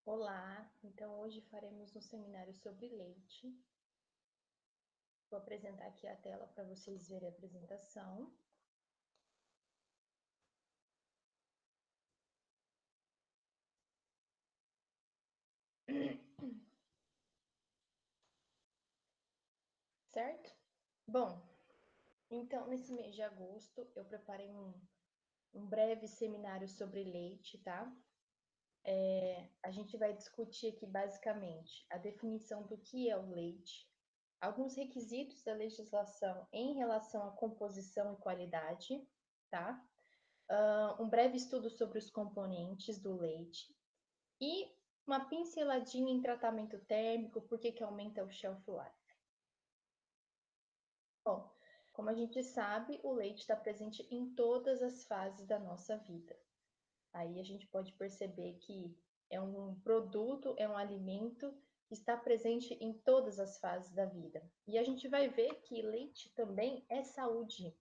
Olá, então hoje faremos um seminário sobre leite. Vou apresentar aqui a tela para vocês verem a apresentação. Certo? Bom, então nesse mês de agosto eu preparei um breve seminário sobre leite, tá? A gente vai discutir aqui basicamente a definição do que é o leite, alguns requisitos da legislação em relação à composição e qualidade, tá? Um breve estudo sobre os componentes do leite e uma pinceladinha em tratamento térmico, por que aumenta o shelf life. Bom, como a gente sabe, o leite está presente em todas as fases da nossa vida. Aí a gente pode perceber que é um produto, é um alimento que está presente em todas as fases da vida. E a gente vai ver que leite também é saúde.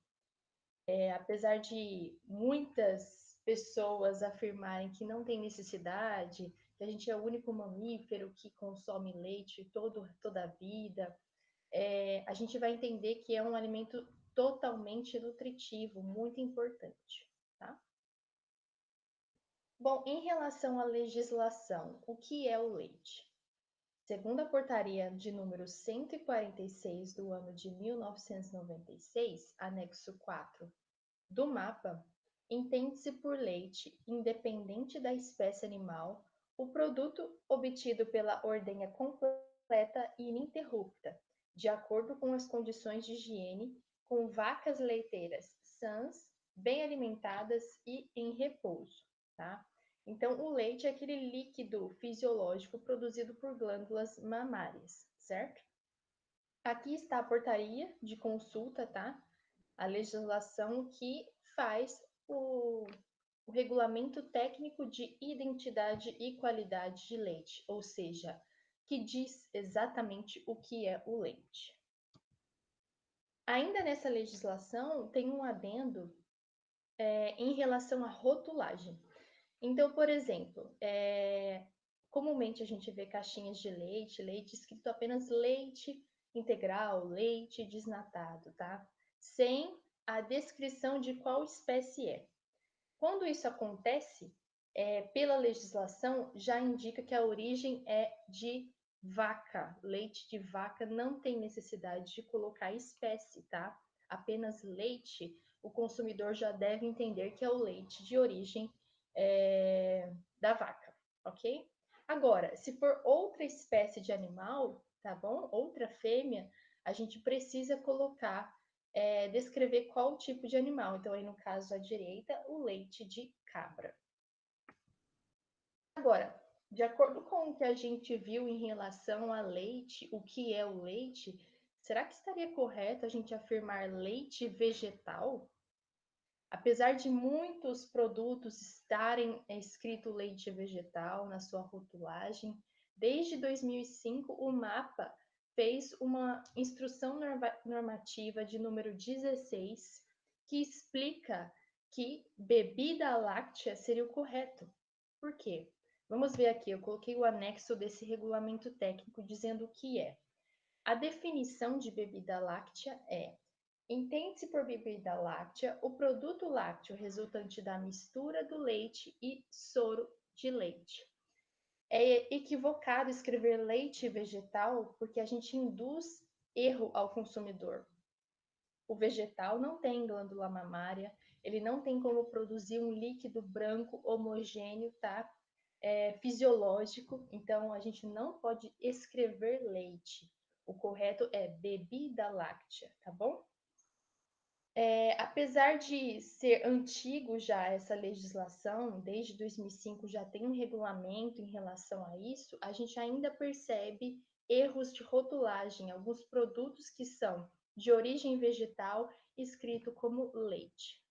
Apesar de muitas pessoas afirmarem que não tem necessidade, que a gente é o único mamífero que consome leite toda a vida, a gente vai entender que é um alimento totalmente nutritivo, muito importante, tá? Bom, em relação à legislação, o que é o leite? Segundo a portaria de número 146 do ano de 1996, anexo 4 do mapa, entende-se por leite, independente da espécie animal, o produto obtido pela ordenha completa e ininterrupta, de acordo com as condições de higiene, com vacas leiteiras sãs, bem alimentadas e em repouso, tá? Então, o leite é aquele líquido fisiológico produzido por glândulas mamárias, certo? Aqui está a portaria de consulta, tá? A legislação que faz o regulamento técnico de identidade e qualidade de leite, ou seja, que diz exatamente o que é o leite. Ainda nessa legislação, tem um adendo em relação à rotulagem. Então, por exemplo, comumente a gente vê caixinhas de leite escrito apenas leite integral, leite desnatado, tá? Sem a descrição de qual espécie é. Quando isso acontece, pela legislação, já indica que a origem é de vaca. Leite de vaca não tem necessidade de colocar espécie, tá? Apenas leite, o consumidor já deve entender que é o leite de origem da vaca, ok? Agora, se for outra espécie de animal, tá bom? Outra fêmea, a gente precisa colocar descrever qual tipo de animal. Então, aí no caso à direita, o leite de cabra. Agora, de acordo com o que a gente viu em relação a leite, o que é o leite, será que estaria correto a gente afirmar leite vegetal? Apesar de muitos produtos estarem escrito leite vegetal na sua rotulagem, desde 2005 o MAPA fez uma instrução normativa de número 16 que explica que bebida láctea seria o correto. Por quê? Vamos ver aqui, eu coloquei o anexo desse regulamento técnico dizendo o que é. A definição de bebida láctea é: entende-se por bebida láctea o produto lácteo resultante da mistura do leite e soro de leite. É equivocado escrever leite vegetal porque a gente induz erro ao consumidor. O vegetal não tem glândula mamária, ele não tem como produzir um líquido branco homogêneo, tá? Fisiológico, então a gente não pode escrever leite. O correto é bebida láctea, tá bom? Apesar de ser antigo já essa legislação, desde 2005 já tem um regulamento em relação a isso, a gente ainda percebe erros de rotulagem, alguns produtos que são de origem vegetal escrito como leite.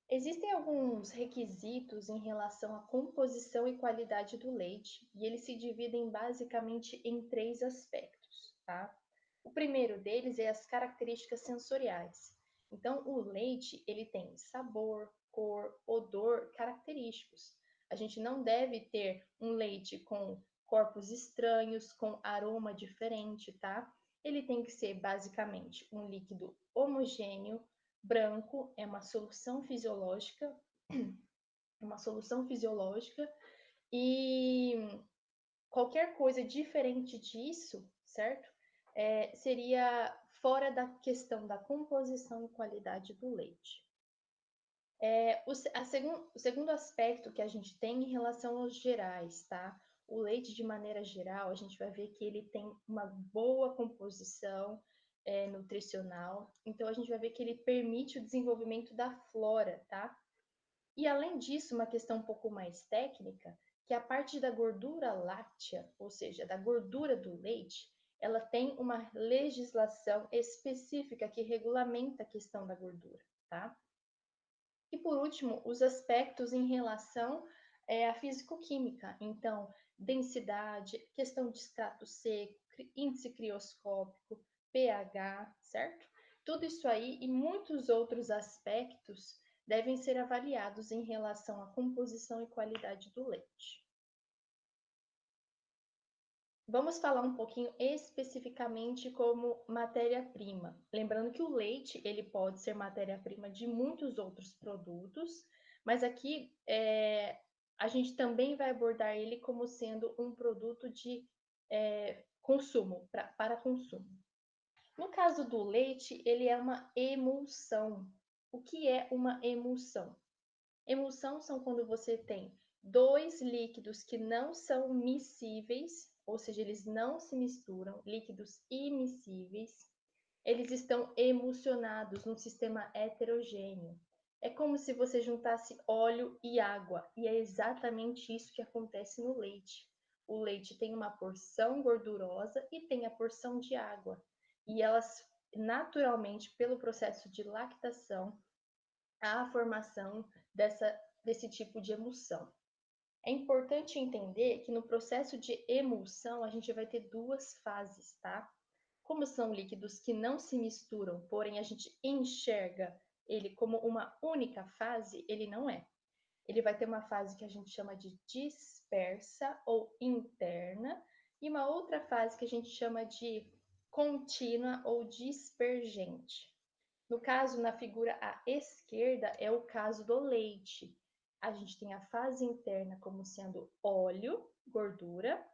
Existem alguns requisitos em relação à composição e qualidade do leite, e eles se dividem basicamente em três aspectos, tá? O primeiro deles é as características sensoriais. Então, o leite, ele tem sabor, cor, odor característicos. A gente não deve ter um leite com corpos estranhos, com aroma diferente, tá? Ele tem que ser basicamente um líquido homogêneo, branco, é uma solução fisiológica, e qualquer coisa diferente disso, certo? Seria fora da questão da composição e qualidade do leite. O segundo aspecto que a gente tem em relação aos gerais, tá? O leite, de maneira geral, a gente vai ver que ele tem uma boa composição nutricional, então a gente vai ver que ele permite o desenvolvimento da flora, tá? E além disso, uma questão um pouco mais técnica, que a parte da gordura láctea, ou seja, da gordura do leite, ela tem uma legislação específica que regulamenta a questão da gordura, tá? E por último, os aspectos em relação à fisicoquímica. Então, densidade, questão de extrato seco, índice crioscópico, pH, certo? Tudo isso aí e muitos outros aspectos devem ser avaliados em relação à composição e qualidade do leite. Vamos falar um pouquinho especificamente como matéria-prima. Lembrando que o leite ele pode ser matéria-prima de muitos outros produtos, mas aqui a gente também vai abordar ele como sendo um produto de consumo, para consumo. No caso do leite, ele é uma emulsão. O que é uma emulsão? Emulsão são quando você tem dois líquidos que não são miscíveis, ou seja, eles não se misturam, líquidos imiscíveis, eles estão emulsionados num sistema heterogêneo. É como se você juntasse óleo e água, e é exatamente isso que acontece no leite. O leite tem uma porção gordurosa e tem a porção de água, e elas naturalmente, pelo processo de lactação, há a formação desse tipo de emulsão. É importante entender que no processo de emulsão a gente vai ter duas fases, tá? Como são líquidos que não se misturam, porém a gente enxerga ele como uma única fase, ele não é. Ele vai ter uma fase que a gente chama de dispersa ou interna e uma outra fase que a gente chama de contínua ou dispergente. No caso, na figura à esquerda, é o caso do leite. A gente tem a fase interna como sendo óleo, gordura,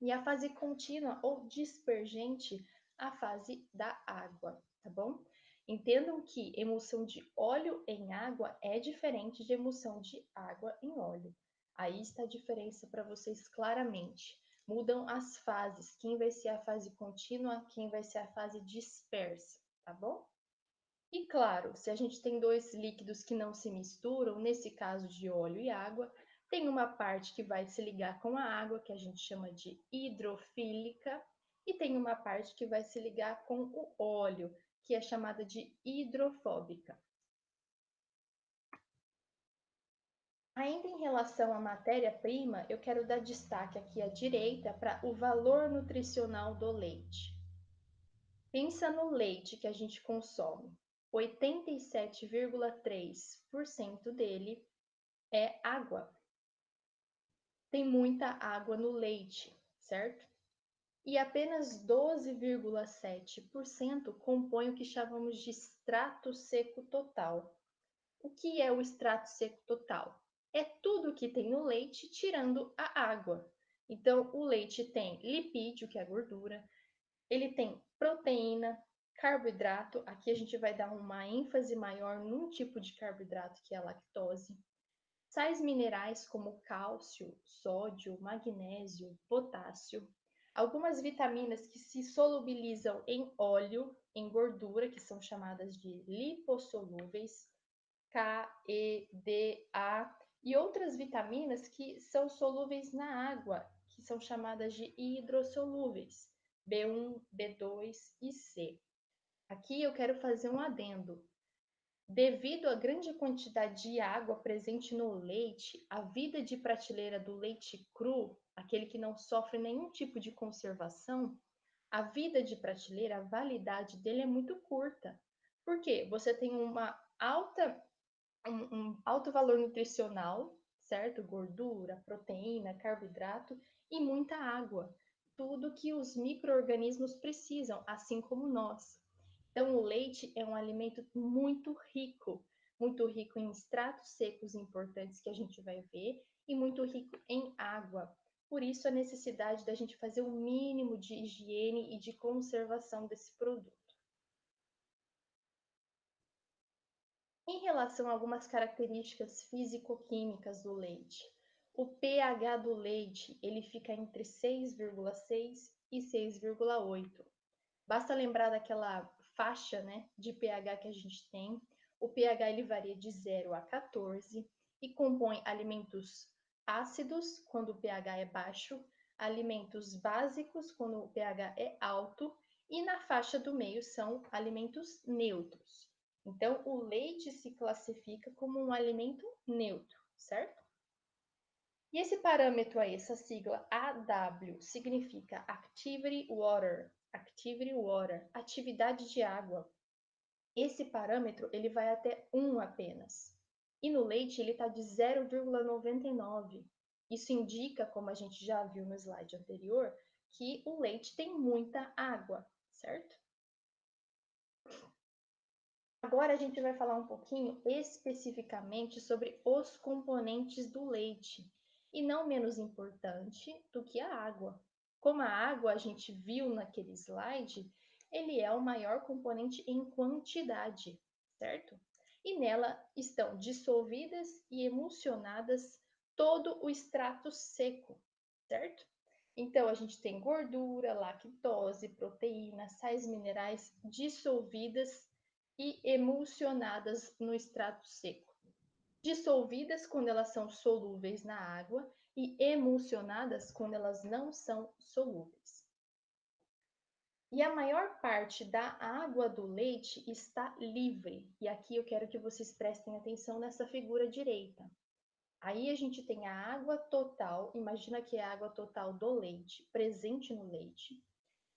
e a fase contínua ou dispergente, a fase da água, tá bom? Entendam que emulsão de óleo em água é diferente de emulsão de água em óleo. Aí está a diferença para vocês claramente. Mudam as fases, quem vai ser a fase contínua, quem vai ser a fase dispersa, tá bom? E claro, se a gente tem dois líquidos que não se misturam, nesse caso de óleo e água, tem uma parte que vai se ligar com a água, que a gente chama de hidrofílica, e tem uma parte que vai se ligar com o óleo, que é chamada de hidrofóbica. Ainda em relação à matéria-prima, eu quero dar destaque aqui à direita para o valor nutricional do leite. Pensa no leite que a gente consome. 87,3% dele é água. Tem muita água no leite, certo? E apenas 12,7% compõe o que chamamos de extrato seco total. O que é o extrato seco total? É tudo que tem no leite tirando a água. Então, o leite tem lipídio, que é gordura, ele tem proteína, carboidrato, aqui a gente vai dar uma ênfase maior num tipo de carboidrato que é a lactose, sais minerais como cálcio, sódio, magnésio, potássio, algumas vitaminas que se solubilizam em óleo, em gordura, que são chamadas de lipossolúveis, K, E, D, A, e outras vitaminas que são solúveis na água, que são chamadas de hidrossolúveis, B1, B2 e C. Aqui eu quero fazer um adendo. Devido à grande quantidade de água presente no leite, a vida de prateleira do leite cru, aquele que não sofre nenhum tipo de conservação, a vida de prateleira, a validade dele é muito curta. Por quê? Você tem um alto valor nutricional, certo? Gordura, proteína, carboidrato e muita água. Tudo que os micro-organismos precisam, assim como nós. Então, o leite é um alimento muito rico em extratos secos importantes que a gente vai ver e muito rico em água. Por isso, a necessidade da gente fazer o mínimo de higiene e de conservação desse produto. Em relação a algumas características físico-químicas do leite, o pH do leite ele fica entre 6,6 e 6,8. Basta lembrar daquela faixa, né, de pH que a gente tem. O pH ele varia de 0 a 14 e compõe alimentos ácidos quando o pH é baixo, alimentos básicos quando o pH é alto e na faixa do meio são alimentos neutros. Então, o leite se classifica como um alimento neutro, certo? E esse parâmetro aí, essa sigla AW, significa Activity Water, atividade de água. Esse parâmetro ele vai até 1 apenas. E no leite ele está de 0,99. Isso indica, como a gente já viu no slide anterior, que o leite tem muita água, certo? Agora a gente vai falar um pouquinho especificamente sobre os componentes do leite, e não menos importante do que a água. Como a água a gente viu naquele slide, ele é o maior componente em quantidade, certo? E nela estão dissolvidas e emulsionadas todo o extrato seco, certo? Então, a gente tem gordura, lactose, proteína, sais minerais dissolvidas e emulsionadas no extrato seco. Dissolvidas quando elas são solúveis na água e emulsionadas quando elas não são solúveis. E a maior parte da água do leite está livre. E aqui eu quero que vocês prestem atenção nessa figura direita. Aí a gente tem a água total, imagina que é a água total do leite, presente no leite.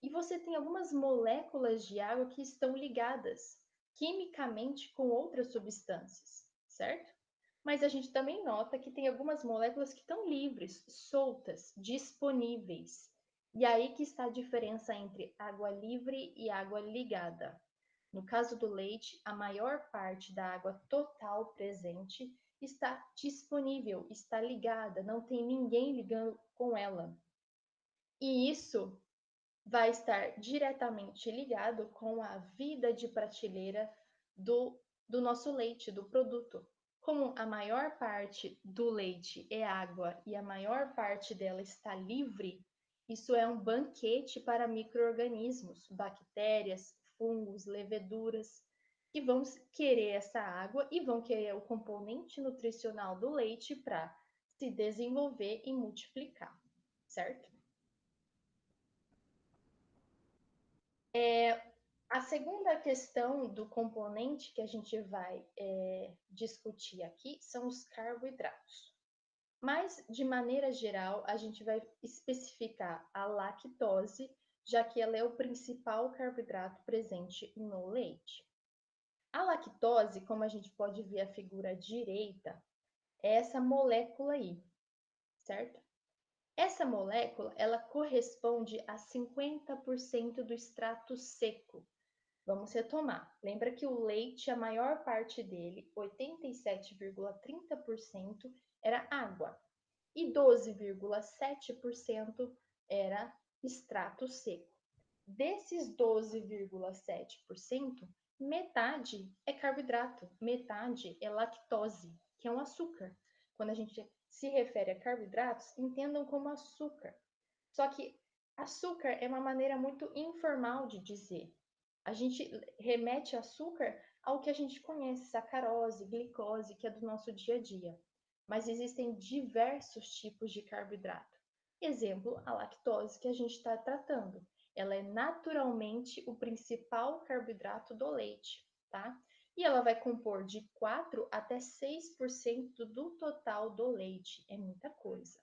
E você tem algumas moléculas de água que estão ligadas quimicamente com outras substâncias, certo? Mas a gente também nota que tem algumas moléculas que estão livres, soltas, disponíveis. E aí que está a diferença entre água livre e água ligada. No caso do leite, a maior parte da água total presente está disponível, está ligada, não tem ninguém ligando com ela. E isso vai estar diretamente ligado com a vida de prateleira do nosso leite, do produto. Como a maior parte do leite é água e a maior parte dela está livre, isso é um banquete para micro-organismos, bactérias, fungos, leveduras, que vão querer essa água e vão querer o componente nutricional do leite para se desenvolver e multiplicar, certo? A segunda questão do componente que a gente vai discutir aqui são os carboidratos. Mas, de maneira geral, a gente vai especificar a lactose, já que ela é o principal carboidrato presente no leite. A lactose, como a gente pode ver a figura direita, é essa molécula aí, certo? Essa molécula, ela corresponde a 50% do extrato seco. Vamos retomar. Lembra que o leite, a maior parte dele, 87,30%, era água e 12,7% era extrato seco. Desses 12,7%, metade é carboidrato, metade é lactose, que é um açúcar. Quando a gente se refere a carboidratos, entendam como açúcar. Só que açúcar é uma maneira muito informal de dizer. A gente remete açúcar ao que a gente conhece, sacarose, glicose, que é do nosso dia a dia. Mas existem diversos tipos de carboidrato. Exemplo, a lactose que a gente está tratando. Ela é naturalmente o principal carboidrato do leite, tá? E ela vai compor de 4 até 6% do total do leite. É muita coisa.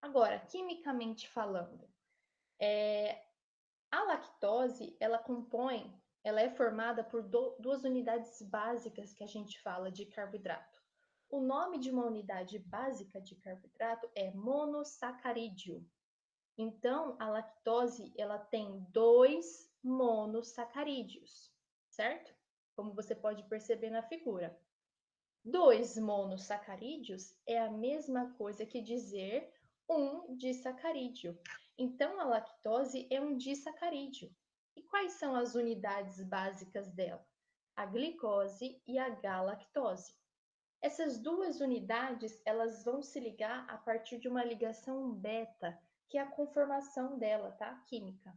Agora, quimicamente falando, a lactose, ela é formada por duas unidades básicas que a gente fala de carboidrato. O nome de uma unidade básica de carboidrato é monossacarídeo. Então, a lactose ela tem 2 monossacarídeos, certo? Como você pode perceber na figura. 2 monossacarídeos é a mesma coisa que dizer um disacarídeo. Então, a lactose é um disacarídeo. E quais são as unidades básicas dela? A glicose e a galactose. Essas duas unidades, elas vão se ligar a partir de uma ligação beta, que é a conformação dela, tá? Química.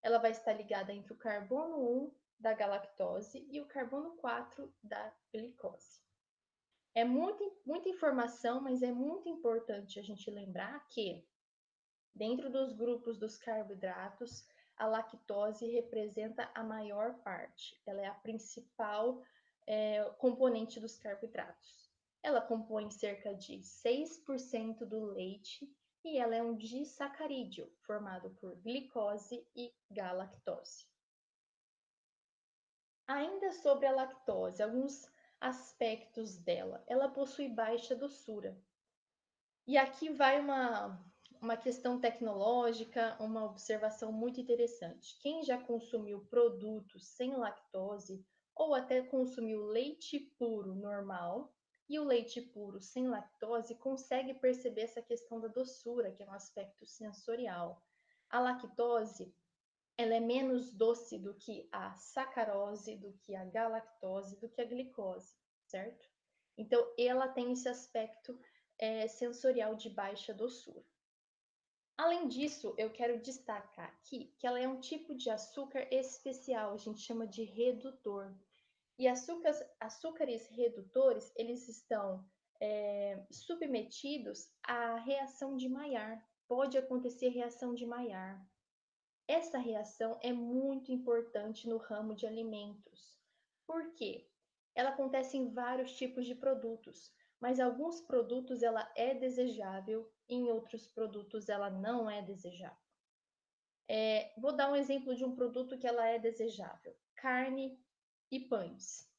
Ela vai estar ligada entre o carbono 1 da galactose e o carbono 4 da glicose. É muita informação, mas é muito importante a gente lembrar que, dentro dos grupos dos carboidratos, a lactose representa a maior parte. Ela é a principal componente dos carboidratos. Ela compõe cerca de 6% do leite e ela é um disacarídeo, formado por glicose e galactose. Ainda sobre a lactose, alguns aspectos dela. Ela possui baixa doçura. E aqui vai uma questão tecnológica, uma observação muito interessante. Quem já consumiu produtos sem lactose ou até consumiu leite puro normal e o leite puro sem lactose consegue perceber essa questão da doçura, que é um aspecto sensorial. A lactose ela é menos doce do que a sacarose, do que a galactose, do que a glicose, certo? Então, ela tem esse aspecto sensorial de baixa doçura. Além disso, eu quero destacar aqui que ela é um tipo de açúcar especial, a gente chama de redutor. E açúcares redutores, eles estão submetidos à reação de Maillard. Pode acontecer reação de Maillard. Essa reação é muito importante no ramo de alimentos. Por quê? Ela acontece em vários tipos de produtos, mas alguns produtos ela é desejável, em outros produtos ela não é desejável. Vou dar um exemplo de um produto que ela é desejável: carne e pães.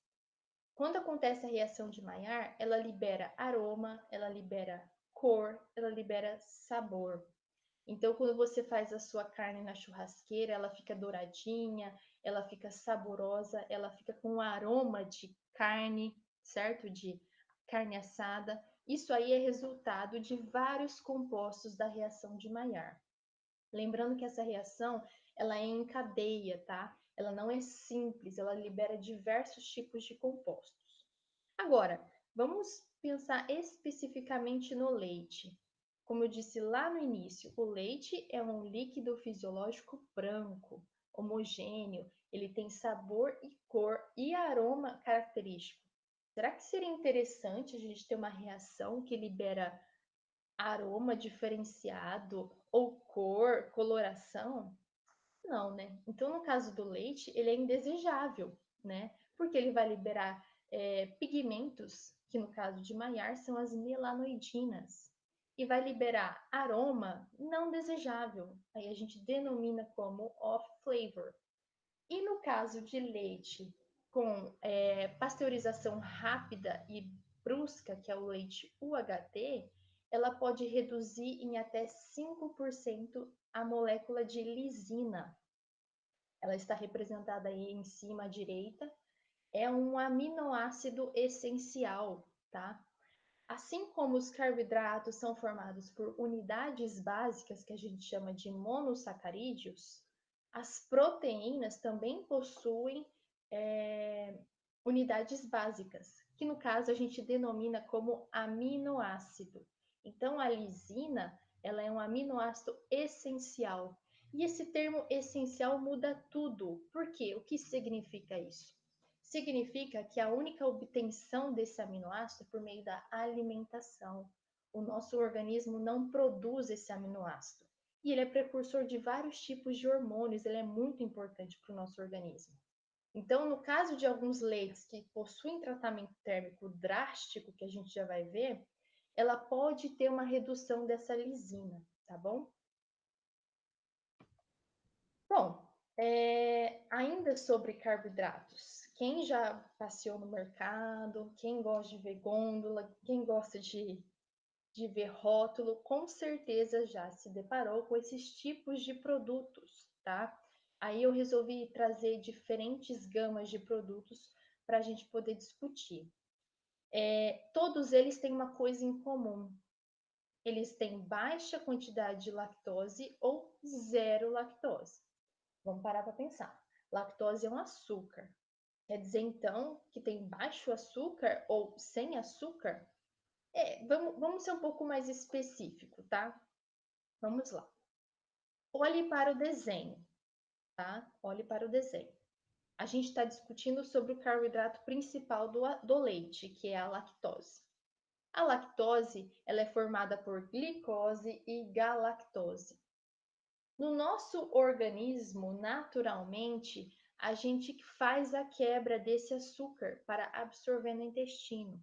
Quando acontece a reação de Maillard, ela libera aroma, ela libera cor, ela libera sabor. Então, quando você faz a sua carne na churrasqueira, ela fica douradinha, ela fica saborosa, ela fica com um aroma de carne, certo? De carne assada. Isso aí é resultado de vários compostos da reação de Maillard. Lembrando que essa reação, ela é em cadeia, tá? Ela não é simples, ela libera diversos tipos de compostos. Agora, vamos pensar especificamente no leite. Como eu disse lá no início, o leite é um líquido fisiológico branco, homogêneo, ele tem sabor e cor e aroma característico. Será que seria interessante a gente ter uma reação que libera aroma diferenciado ou cor, coloração? Não, né? Então, no caso do leite, ele é indesejável, né? Porque ele vai liberar pigmentos, que no caso de Maillard são as melanoidinas, e vai liberar aroma não desejável. Aí a gente denomina como off-flavor. E no caso de leite com pasteurização rápida e brusca, que é o leite UHT, ela pode reduzir em até 5% a molécula de lisina. Ela está representada aí em cima à direita. É um aminoácido essencial, tá? Assim como os carboidratos são formados por unidades básicas, que a gente chama de monossacarídeos, as proteínas também possuem unidades básicas, que no caso a gente denomina como aminoácido. Então, a lisina, ela é um aminoácido essencial. E esse termo essencial muda tudo. Por quê? O que significa isso? Significa que a única obtenção desse aminoácido é por meio da alimentação. O nosso organismo não produz esse aminoácido. E ele é precursor de vários tipos de hormônios, ele é muito importante para o nosso organismo. Então, no caso de alguns leites que possuem tratamento térmico drástico, que a gente já vai ver, ela pode ter uma redução dessa lisina, tá bom? Bom, ainda sobre carboidratos, Quem já passeou no mercado, quem gosta de ver gôndola, quem gosta de ver rótulo, com certeza já se deparou com esses tipos de produtos, tá? Aí eu resolvi trazer diferentes gamas de produtos para a gente poder discutir. Todos eles têm uma coisa em comum. Eles têm baixa quantidade de lactose ou zero lactose. Vamos parar para pensar. Lactose é um açúcar. Quer dizer, então, que tem baixo açúcar ou sem açúcar? Vamos ser um pouco mais específico, tá? Vamos lá. Olhe para o desenho, tá? Olhe para o desenho. A gente está discutindo sobre o carboidrato principal do leite, que é a lactose. A lactose, ela é formada por glicose e galactose. No nosso organismo, naturalmente, a gente faz a quebra desse açúcar para absorver no intestino.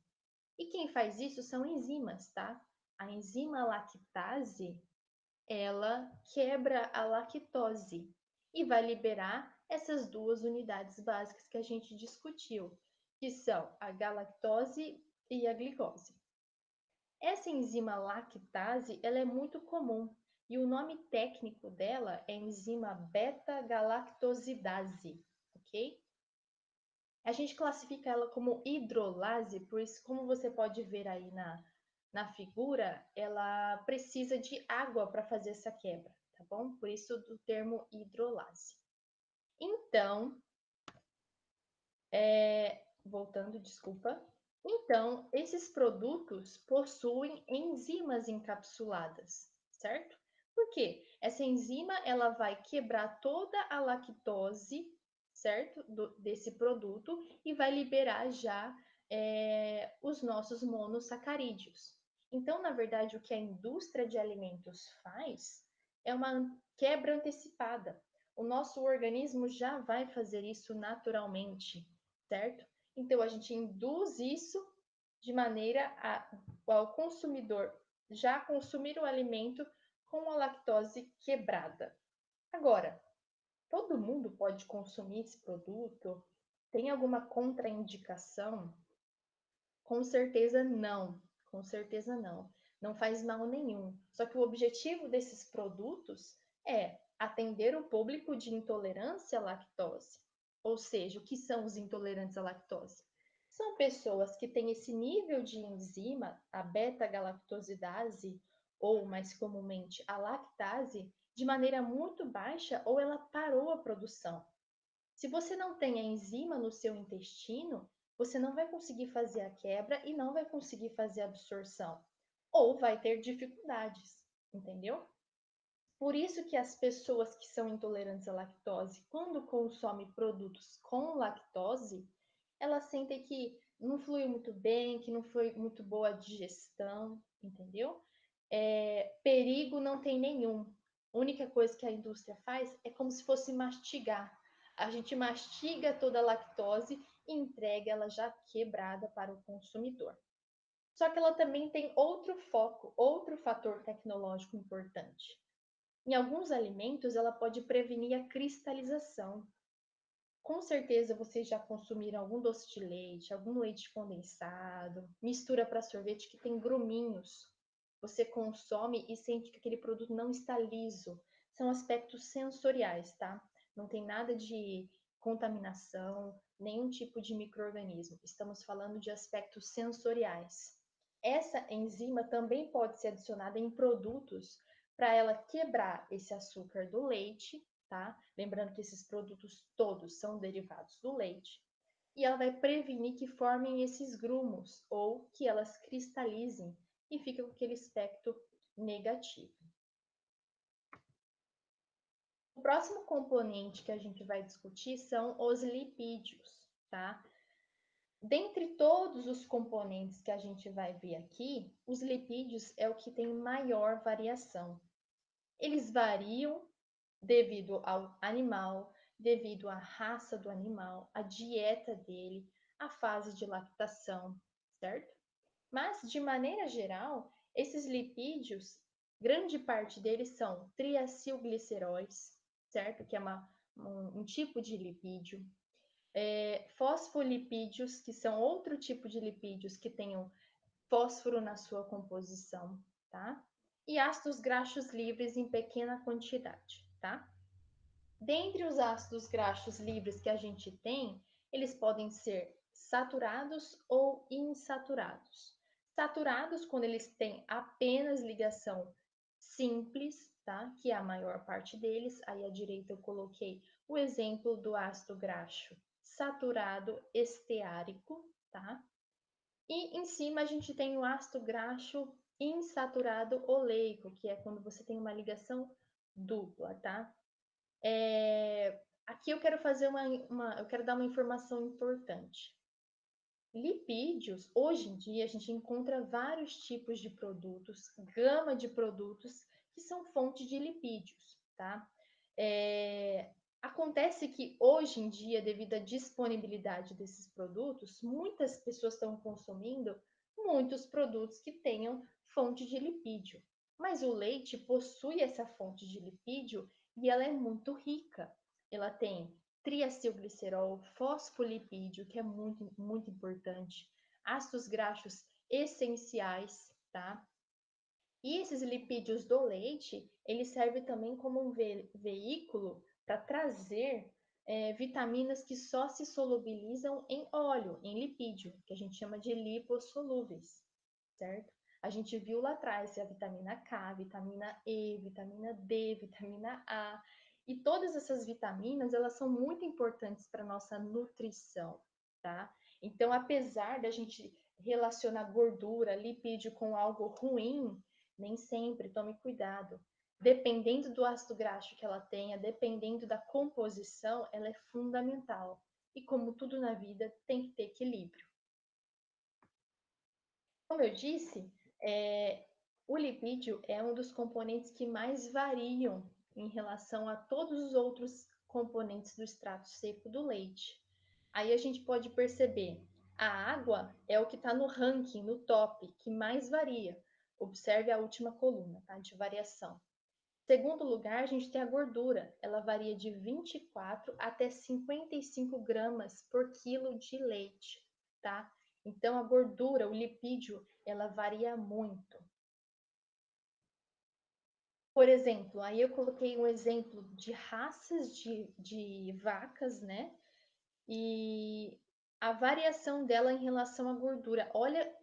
E quem faz isso são enzimas, tá? A enzima lactase, ela quebra a lactose e vai liberar essas duas unidades básicas que a gente discutiu, que são a galactose e a glicose. Essa enzima lactase, ela é muito comum e o nome técnico dela é enzima beta-galactosidase, ok? A gente classifica ela como hidrolase, por isso, como você pode ver aí na figura, ela precisa de água para fazer essa quebra, tá bom? Por isso do termo hidrolase. Então, voltando, desculpa. Então, esses produtos possuem enzimas encapsuladas, certo? Por quê? Essa enzima, ela vai quebrar toda a lactose, certo? Desse produto e vai liberar já os nossos monossacarídeos. Então, na verdade, o que a indústria de alimentos faz é uma quebra antecipada. O nosso organismo já vai fazer isso naturalmente, certo? Então, a gente induz isso de maneira ao consumidor já consumir o alimento com a lactose quebrada. Agora, todo mundo pode consumir esse produto? Tem alguma contraindicação? Com certeza não. Com certeza não. Não faz mal nenhum. Só que o objetivo desses produtos é atender o público de intolerância à lactose. Ou seja, o que são os intolerantes à lactose? São pessoas que têm esse nível de enzima, a beta-galactosidase, ou mais comumente a lactase, de maneira muito baixa ou ela parou a produção. Se você não tem a enzima no seu intestino, você não vai conseguir fazer a quebra e não vai conseguir fazer a absorção. Ou vai ter dificuldades, entendeu? Por isso que as pessoas que são intolerantes à lactose, quando consomem produtos com lactose, elas sentem que não fluiu muito bem, que não foi muito boa a digestão, entendeu? Perigo não tem nenhum. A única coisa que a indústria faz é como se fosse mastigar. A gente mastiga toda a lactose e entrega ela já quebrada para o consumidor. Só que ela também tem outro foco, outro fator tecnológico importante. Em alguns alimentos, ela pode prevenir a cristalização. Com certeza vocês já consumiram algum doce de leite, algum leite condensado, mistura para sorvete que tem gruminhos. Você consome e sente que aquele produto não está liso. São aspectos sensoriais, tá? Não tem nada de contaminação, nenhum tipo de micro-organismo. Estamos falando de aspectos sensoriais. Essa enzima também pode ser adicionada em produtos para ela quebrar esse açúcar do leite, tá? Lembrando que esses produtos todos são derivados do leite. E ela vai prevenir que formem esses grumos ou que elas cristalizem e fica com aquele aspecto negativo. O próximo componente que a gente vai discutir são os lipídios, tá? Dentre todos os componentes que a gente vai ver aqui, os lipídios é o que tem maior variação. Eles variam devido ao animal, devido à raça do animal, à dieta dele, à fase de lactação, certo? Mas, de maneira geral, esses lipídios, grande parte deles são triacilgliceróis, certo? Que é um tipo de lipídio. Fosfolipídios, que são outro tipo de lipídios que tenham fósforo na sua composição, tá? E ácidos graxos livres em pequena quantidade, tá? Dentre os ácidos graxos livres que a gente tem, eles podem ser saturados ou insaturados. Saturados quando eles têm apenas ligação simples, tá? Que é a maior parte deles. Aí à direita eu coloquei o exemplo do ácido graxo saturado esteárico, tá? E em cima a gente tem o ácido graxo insaturado oleico, que é quando você tem uma ligação dupla, tá? Aqui eu quero fazer eu quero dar uma informação importante. Lipídios, hoje em dia, a gente encontra vários tipos de produtos, gama de produtos que são fontes de lipídios, tá? Acontece que hoje em dia, devido à disponibilidade desses produtos, muitas pessoas estão consumindo muitos produtos que tenham fonte de lipídio. Mas o leite possui essa fonte de lipídio e ela é muito rica. Ela tem triacilglicerol, fosfolipídio, que é muito, muito importante, ácidos graxos essenciais, tá? E esses lipídios do leite, ele serve também como um veículo para trazer vitaminas que só se solubilizam em óleo, em lipídio, que a gente chama de lipossolúveis, certo? A gente viu lá atrás a vitamina K, vitamina E, vitamina D, vitamina A. E todas essas vitaminas, elas são muito importantes para a nossa nutrição, tá? Então, apesar da gente relacionar gordura, lipídio com algo ruim, nem sempre, tome cuidado. Dependendo do ácido graxo que ela tenha, dependendo da composição, ela é fundamental. E como tudo na vida, tem que ter equilíbrio. Como eu disse, o lipídio é um dos componentes que mais variam em relação a todos os outros componentes do extrato seco do leite. Aí a gente pode perceber, a água é o que está no ranking, no top, que mais varia. Observe a última coluna, tá? De variação. Segundo lugar, a gente tem a gordura. Ela varia de 24 até 55 gramas por quilo de leite, tá? Então, a gordura, o lipídio, ela varia muito. Por exemplo, aí eu coloquei um exemplo de raças de vacas, né? E a variação dela em relação à gordura.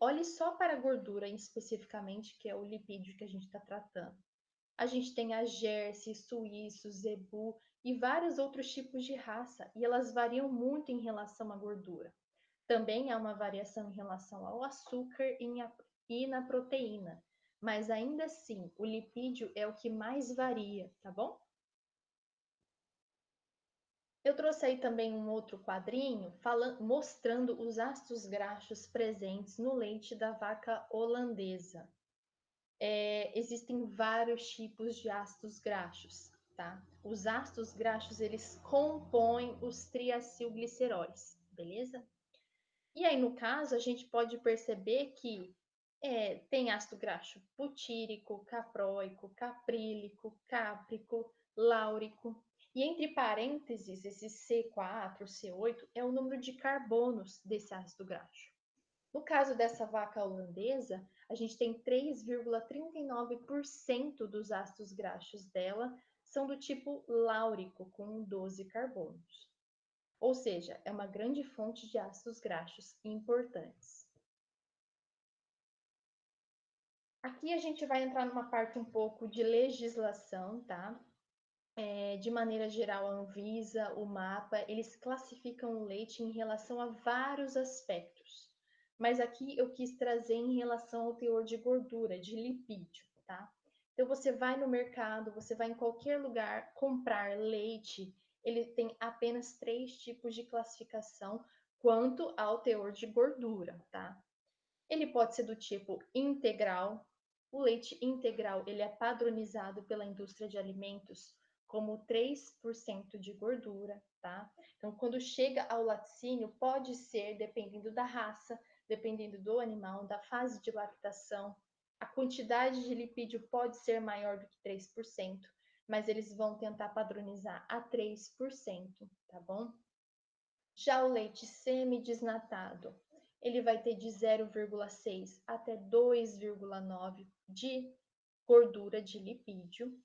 Olhe só para a gordura especificamente, que é o lipídio que a gente está tratando. A gente tem a Jersey, Suíço, Zebu e vários outros tipos de raça, e elas variam muito em relação à gordura. Também há uma variação em relação ao açúcar e na proteína, mas ainda assim, o lipídio é o que mais varia, tá bom? Eu trouxe aí também um outro quadrinho mostrando os ácidos graxos presentes no leite da vaca holandesa. Existem vários tipos de ácidos graxos, tá? Os ácidos graxos, eles compõem os triacilgliceróis, beleza? E aí, no caso, a gente pode perceber que tem ácido graxo butírico, caproico, caprílico, cáprico, láurico. E entre parênteses, esse C4, C8 é o número de carbonos desse ácido graxo. No caso dessa vaca holandesa, a gente tem 3,39% dos ácidos graxos dela são do tipo láurico, com 12 carbonos. Ou seja, é uma grande fonte de ácidos graxos importantes. Aqui a gente vai entrar numa parte um pouco de legislação, tá? De maneira geral, a Anvisa, o MAPA, eles classificam o leite em relação a vários aspectos. Mas aqui eu quis trazer em relação ao teor de gordura, de lipídio, tá? Então você vai no mercado, você vai em qualquer lugar comprar leite, ele tem apenas 3 tipos de classificação quanto ao teor de gordura, tá? Ele pode ser do tipo integral. O leite integral, ele é padronizado pela indústria de alimentos como 3% de gordura, tá? Então, quando chega ao laticínio, pode ser, dependendo da raça, dependendo do animal, da fase de lactação, a quantidade de lipídio pode ser maior do que 3%, mas eles vão tentar padronizar a 3%, tá bom? Já o leite semidesnatado, ele vai ter de 0,6 até 2,9 de gordura de lipídio.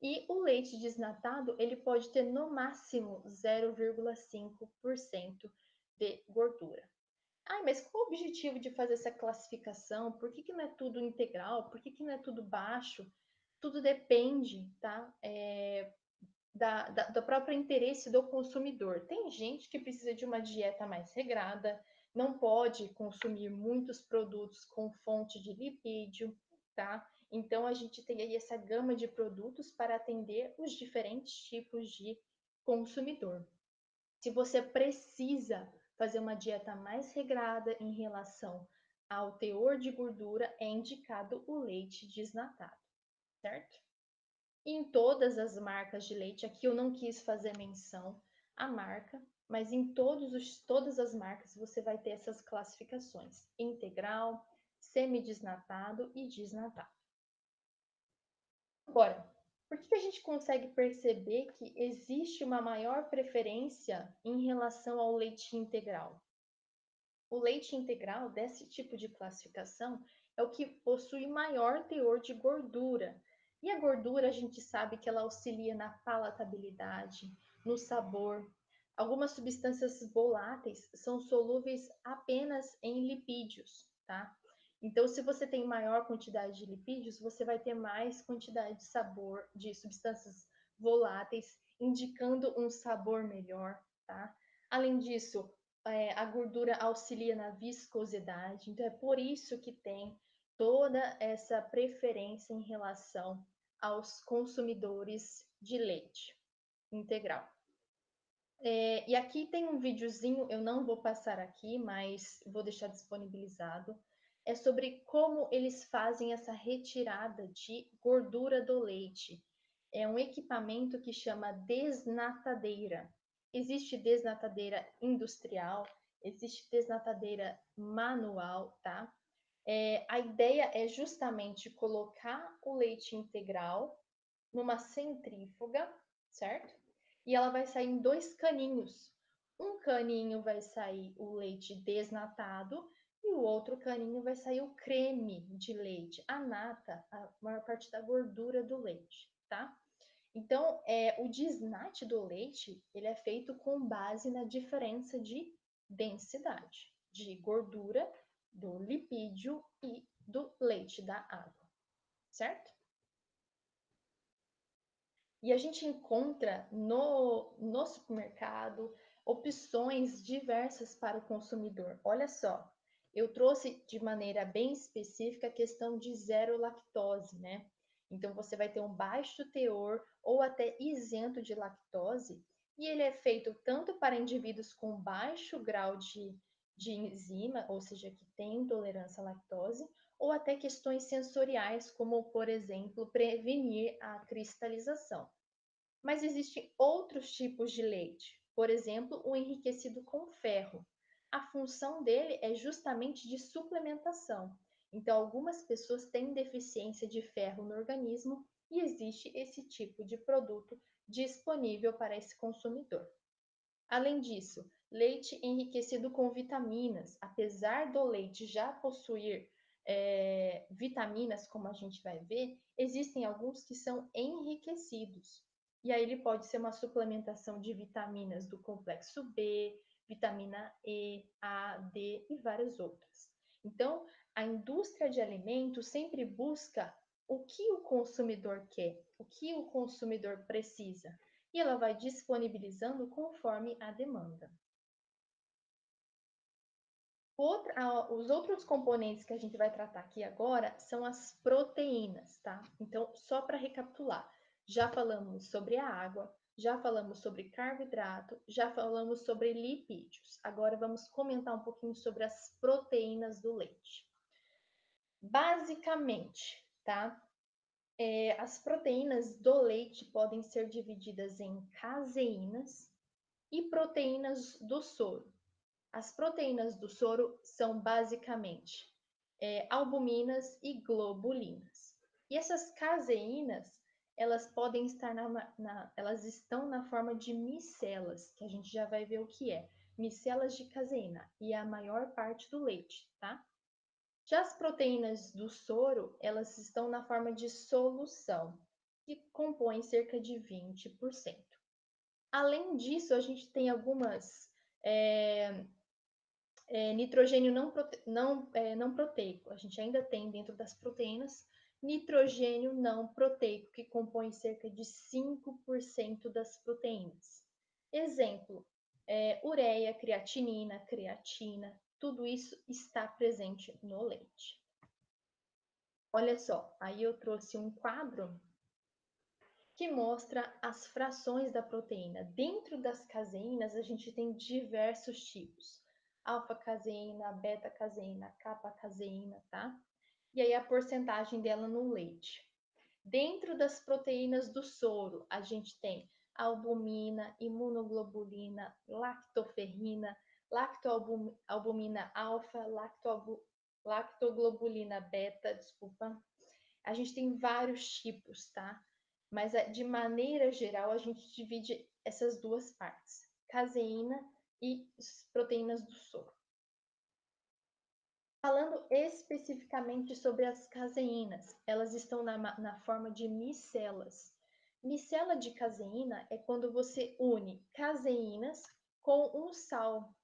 E o leite desnatado, ele pode ter no máximo 0,5% de gordura. Ah, mas qual o objetivo de fazer essa classificação? Por que não é tudo integral? Por que não é tudo baixo? Tudo depende, tá? Do próprio interesse do consumidor. Tem gente que precisa de uma dieta mais regrada, não pode consumir muitos produtos com fonte de lipídio, tá? Então a gente tem aí essa gama de produtos para atender os diferentes tipos de consumidor. Se você precisa fazer uma dieta mais regrada em relação ao teor de gordura, é indicado o leite desnatado, certo? Em todas as marcas de leite, aqui eu não quis fazer menção à marca, mas em todas as marcas você vai ter essas classificações: integral, semidesnatado e desnatado. Agora, por que a gente consegue perceber que existe uma maior preferência em relação ao leite integral? O leite integral desse tipo de classificação é o que possui maior teor de gordura. E a gordura a gente sabe que ela auxilia na palatabilidade, no sabor. Algumas substâncias voláteis são solúveis apenas em lipídios, tá? Então, se você tem maior quantidade de lipídios, você vai ter mais quantidade de sabor, de substâncias voláteis, indicando um sabor melhor, tá? Além disso, a gordura auxilia na viscosidade, então é por isso que tem toda essa preferência em relação aos consumidores de leite integral. E aqui tem um videozinho, eu não vou passar aqui, mas vou deixar disponibilizado. É sobre como eles fazem essa retirada de gordura do leite. É um equipamento que chama desnatadeira. Existe desnatadeira industrial, existe desnatadeira manual, tá? A ideia é justamente colocar o leite integral numa centrífuga, certo? E ela vai sair em dois caninhos. Um caninho vai sair o leite desnatado e o outro caninho vai sair o creme de leite, a nata, a maior parte da gordura do leite, tá? Então, o desnate do leite, ele é feito com base na diferença de densidade de gordura do lipídio e do leite da água, certo? E a gente encontra no supermercado opções diversas para o consumidor. Olha só, eu trouxe de maneira bem específica a questão de zero lactose, né? Então você vai ter um baixo teor ou até isento de lactose, e ele é feito tanto para indivíduos com baixo grau de enzima, ou seja, que tem intolerância à lactose, ou até questões sensoriais, como, por exemplo, prevenir a cristalização. Mas existem outros tipos de leite, por exemplo, o enriquecido com ferro. A função dele é justamente de suplementação. Então, algumas pessoas têm deficiência de ferro no organismo e existe esse tipo de produto disponível para esse consumidor. Além disso, leite enriquecido com vitaminas. Apesar do leite já possuir vitaminas, como a gente vai ver, existem alguns que são enriquecidos. E aí ele pode ser uma suplementação de vitaminas do complexo B, vitamina E, A, D e várias outras. Então, a indústria de alimentos sempre busca o que o consumidor quer, o que o consumidor precisa e ela vai disponibilizando conforme a demanda. Os outros componentes que a gente vai tratar aqui agora são as proteínas, tá? Então, só para recapitular, já falamos sobre a água, já falamos sobre carboidrato, já falamos sobre lipídios. Agora vamos comentar um pouquinho sobre as proteínas do leite. Basicamente, tá? As proteínas do leite podem ser divididas em caseínas e proteínas do soro. As proteínas do soro são basicamente albuminas e globulinas. E essas caseínas, elas podem estar elas estão na forma de micelas, que a gente já vai ver o que é. micelas de caseína e a maior parte do leite, tá? Já as proteínas do soro, elas estão na forma de solução, que compõem cerca de 20%. Além disso, a gente tem algumas nitrogênio não proteico. A gente ainda tem dentro das proteínas nitrogênio não proteico, que compõe cerca de 5% das proteínas. Exemplo, ureia, creatinina, creatina, tudo isso está presente no leite. Olha só, aí eu trouxe um quadro que mostra as frações da proteína. Dentro das caseínas, a gente tem diversos tipos. Alfa-caseína, beta-caseína, kappa-caseína, tá? E aí a porcentagem dela no leite. Dentro das proteínas do soro, a gente tem albumina, imunoglobulina, lactoferrina, lactoalbumina alfa, lactoglobulina beta, desculpa. A gente tem vários tipos, tá? Mas de maneira geral, a gente divide essas duas partes, caseína e proteínas do soro. Falando especificamente sobre as caseínas, elas estão na forma de micelas. Micela de caseína é quando você une caseínas com um sal,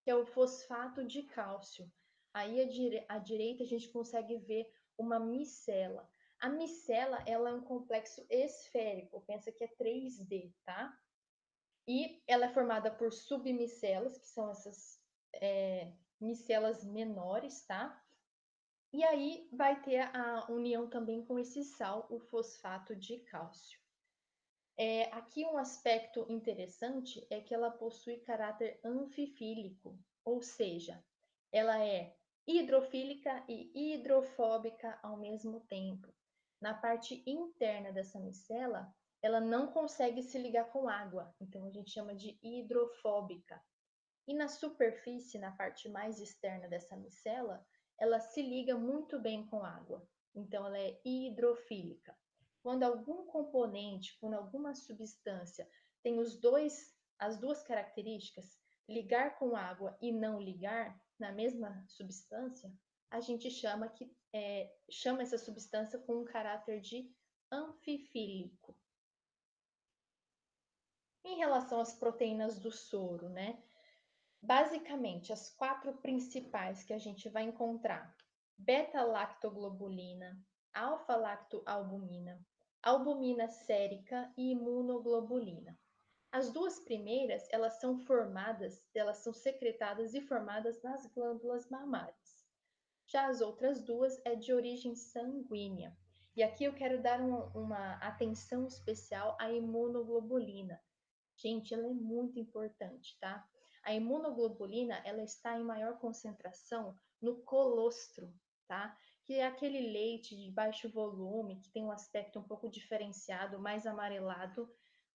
que é o fosfato de cálcio. Aí à direita a gente consegue ver uma micela. A micela, ela é um complexo esférico, pensa que é 3D, tá? E ela é formada por submicelas, que são essas micelas menores, tá? E aí vai ter a união também com esse sal, o fosfato de cálcio. Aqui um aspecto interessante é que ela possui caráter anfifílico, ou seja, ela é hidrofílica e hidrofóbica ao mesmo tempo. Na parte interna dessa micela, ela não consegue se ligar com água, então a gente chama de hidrofóbica. E na superfície, na parte mais externa dessa micela, ela se liga muito bem com água, então ela é hidrofílica. Quando algum componente, quando alguma substância tem as duas características, ligar com água e não ligar na mesma substância, a gente chama essa substância com um caráter de anfifílico. Em relação às proteínas do soro, né? Basicamente, as 4 principais que a gente vai encontrar: beta-lactoglobulina, alfa-lactoalbumina, albumina sérica e imunoglobulina. As duas primeiras, elas são secretadas e formadas nas glândulas mamárias. Já as outras duas é de origem sanguínea. E aqui eu quero dar uma atenção especial à imunoglobulina. Gente, ela é muito importante, tá? A imunoglobulina, ela está em maior concentração no colostro, tá? Que é aquele leite de baixo volume, que tem um aspecto um pouco diferenciado, mais amarelado,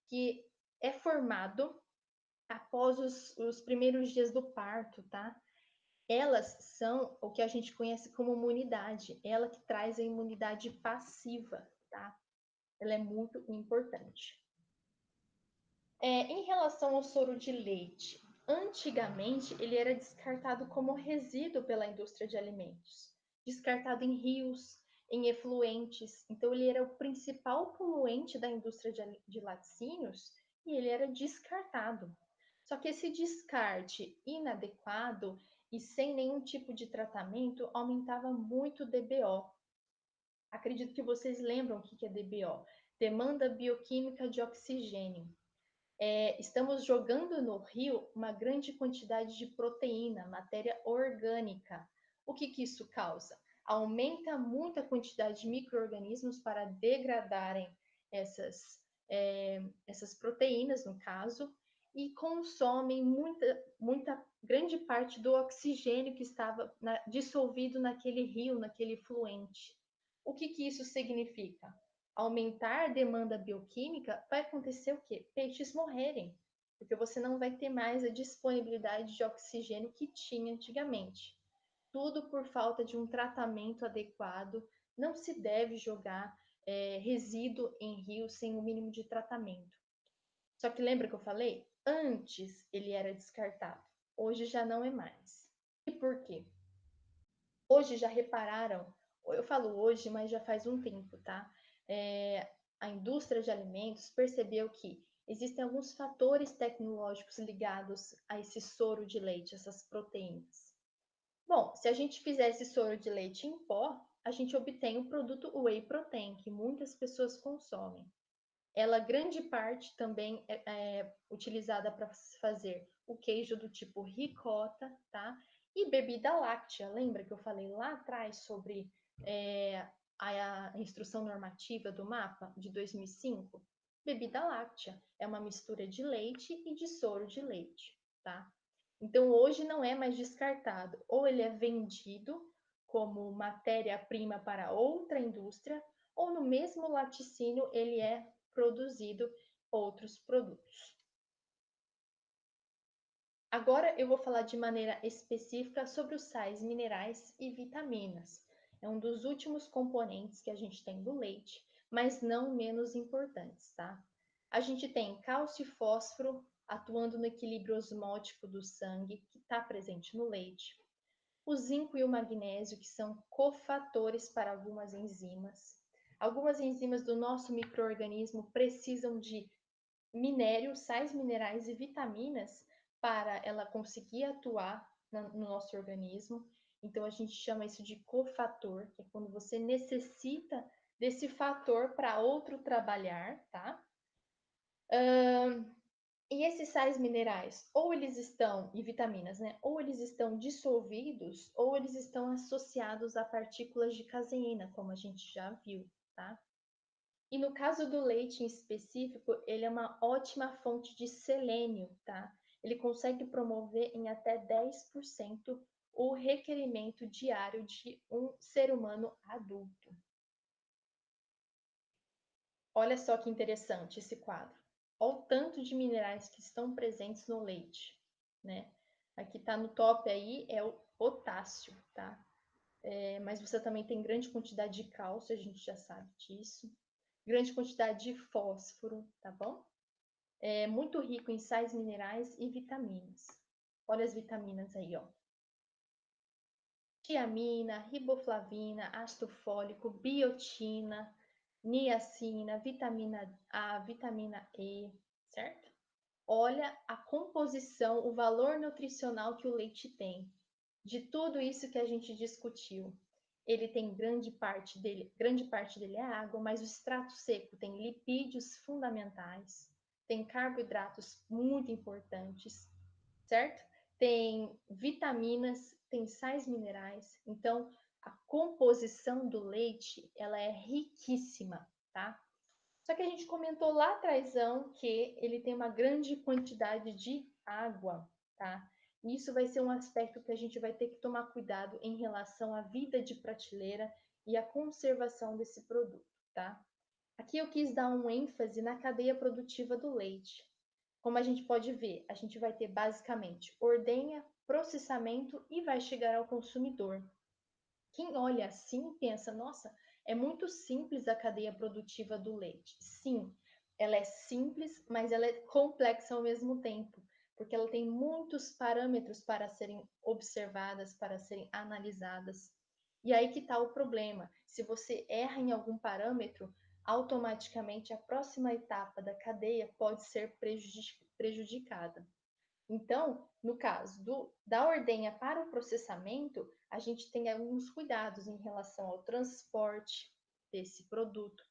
que é formado após os primeiros dias do parto, tá? Elas são o que a gente conhece como imunidade, ela que traz a imunidade passiva, tá? Ela é muito importante. Em relação ao soro de leite, antigamente ele era descartado como resíduo pela indústria de alimentos, descartado em rios, em efluentes. Então ele era o principal poluente da indústria de laticínios e ele era descartado. Só que esse descarte inadequado e sem nenhum tipo de tratamento aumentava muito o DBO. Acredito que vocês lembram o que é DBO, demanda bioquímica de oxigênio. Estamos jogando no rio uma grande quantidade de proteína, matéria orgânica. O que isso causa? Aumenta muito a quantidade de micro-organismos para degradarem essas proteínas, no caso, e consomem muita grande parte do oxigênio que estava dissolvido naquele rio, naquele fluente. O que isso significa? Aumentar a demanda bioquímica, vai acontecer o quê? Peixes morrerem, porque você não vai ter mais a disponibilidade de oxigênio que tinha antigamente. Tudo por falta de um tratamento adequado. Não se deve jogar resíduo em rio sem o mínimo de tratamento. Só que lembra que eu falei? Antes ele era descartado. Hoje já não é mais. E por quê? Hoje já repararam, eu falo hoje, mas já faz um tempo, tá? A indústria de alimentos percebeu que existem alguns fatores tecnológicos ligados a esse soro de leite, essas proteínas. Bom, se a gente fizer esse soro de leite em pó, a gente obtém o produto whey protein, que muitas pessoas consomem. Ela, grande parte, também é utilizada para fazer o queijo do tipo ricota, tá? E bebida láctea. Lembra que eu falei lá atrás sobre é, a instrução normativa do mapa de 2005? Bebida láctea é uma mistura de leite e de soro de leite, tá? Então, hoje não é mais descartado. Ou ele é vendido como matéria-prima para outra indústria, ou no mesmo laticínio ele é produzido outros produtos. Agora eu vou falar de maneira específica sobre os sais minerais e vitaminas. É um dos últimos componentes que a gente tem do leite, mas não menos importantes, tá? A gente tem cálcio e fósforo atuando no equilíbrio osmótico do sangue, que está presente no leite. O zinco e o magnésio, que são cofatores para algumas enzimas. Algumas enzimas do nosso microorganismo precisam de minérios, sais minerais e vitaminas para ela conseguir atuar no nosso organismo. Então, a gente chama isso de cofator, que é quando você necessita desse fator para outro trabalhar, tá? E esses sais minerais, ou eles estão, e vitaminas, né? Ou eles estão dissolvidos, ou eles estão associados a partículas de caseína, como a gente já viu, tá? E no caso do leite em específico, ele é uma ótima fonte de selênio, tá? Ele consegue promover em até 10% o requerimento diário de um ser humano adulto. Olha só que interessante esse quadro. Olha o tanto de minerais que estão presentes no leite, né? Aqui tá no top aí é o potássio, tá? Mas você também tem grande quantidade de cálcio, a gente já sabe disso. Grande quantidade de fósforo, tá bom? É muito rico em sais minerais e vitaminas. Olha as vitaminas aí, ó. Tiamina, riboflavina, ácido fólico, biotina, niacina, vitamina A, vitamina E, certo? Olha a composição, o valor nutricional que o leite tem. De tudo isso que a gente discutiu, ele tem grande parte dele é água, mas o extrato seco tem lipídios fundamentais, tem carboidratos muito importantes, certo? Tem vitaminas, tem sais minerais. Então, a composição do leite, ela é riquíssima, tá? Só que a gente comentou lá atrás que ele tem uma grande quantidade de água, tá? E isso vai ser um aspecto que a gente vai ter que tomar cuidado em relação à vida de prateleira e à conservação desse produto, tá? Aqui eu quis dar um ênfase na cadeia produtiva do leite. Como a gente pode ver, a gente vai ter basicamente ordenha, processamento e vai chegar ao consumidor. Quem olha assim pensa, nossa, é muito simples a cadeia produtiva do leite. Sim, ela é simples, mas ela é complexa ao mesmo tempo, porque ela tem muitos parâmetros para serem observadas, para serem analisadas. E aí que está o problema. Se você erra em algum parâmetro, automaticamente a próxima etapa da cadeia pode ser prejudicada. Então, no caso da ordenha para o processamento, a gente tem alguns cuidados em relação ao transporte desse produto,